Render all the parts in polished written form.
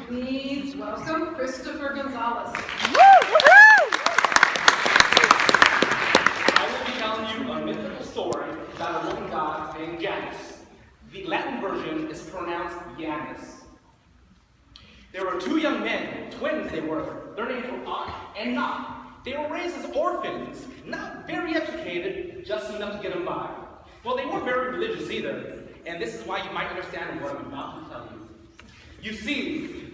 Please welcome Christopher Gonzalez. I will be telling you a mythical story about a living god named Janus. The Latin version is pronounced Janus. There were two young men, twins they were. Their names were Og and Nog. They were raised as orphans, not very educated, just enough to get them by. Well, they weren't very religious either, and this is why you might understand what I'm about to tell you. You see,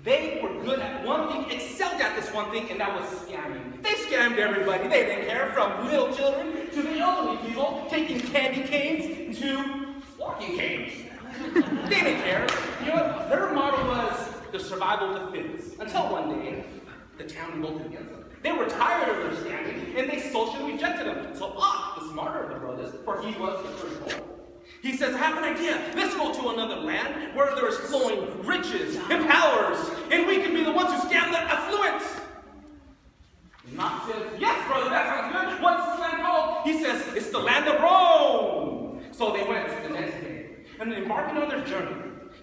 they were good at one thing, excelled at this one thing, and that was scamming. They scammed everybody. They didn't care, from little children to the elderly people, taking candy canes to walking canes. They didn't care. You know what? Their motto was the survival of the fittest. Until one day, the town revolted against them. They were tired of their scamming, and they socially rejected them. So the smarter of the brothers, for he was the firstborn, he says, I have an idea. Let's go to another land where there is flowing riches and powers, and we can be the ones who scam the affluent. Nog says, yes, brother, that sounds good. What's this land called? He says, it's the land of Rome. So they went the next day, and embarking on their journey,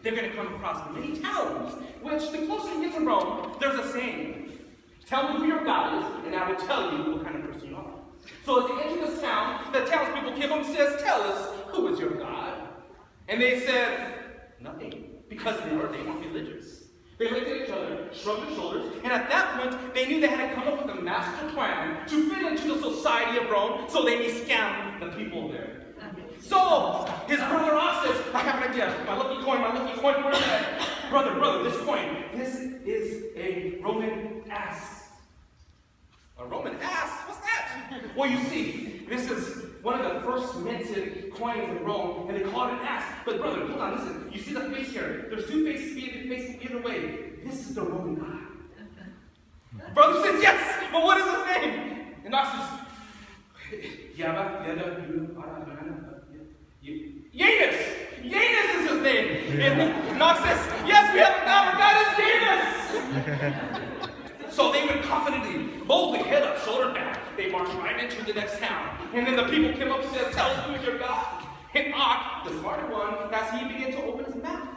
they're going to come across many towns, which the closer you get to Rome, there's a saying. Tell me who your God is, and I will tell you what kind of person you are. So as they enter this town, the townspeople came up and says, tell us, who is your God? And they said, nothing, because they weren't religious. They looked at each other, shrugged their shoulders, and at that point, they knew they had to come up with a master plan to fit into the society of Rome so they may scam the people there. So, his brother Og says, I have an idea. My lucky coin, where's that? Brother, this coin, this is a Roman ass. A Roman ass? What's that? Well, you see, this is one of the first minted coins in Rome, and they call it an ass. But brother, hold on, listen. You see the face here? There's two faces facing either way. This is the Roman god. Brother says, yes, but what is his name? And Nog says, Janus! Janus is his name! And Nog says, yes, we have a god, our god is Janus! So they went confidently, boldly, head up, shoulder down. They marched right into the next town. And then the people came up and said, tell us who is your god? And Og, the smarter one, as he began to open his mouth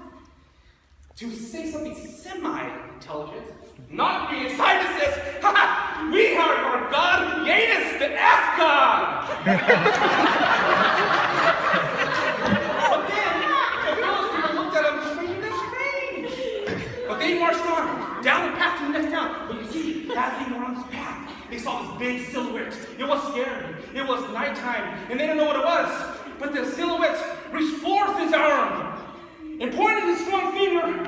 to say something semi-intelligent, Nog being excited says, ha! We are our god, Janus, the ass god! But then, the village people looked at him strange. But they marched on, down the path to the next town. But you see, as they were on this path, they saw this big silhouette. It was scary. It was nighttime, and they didn't know what it was. But the silhouette reached forth his arm and pointed his strong finger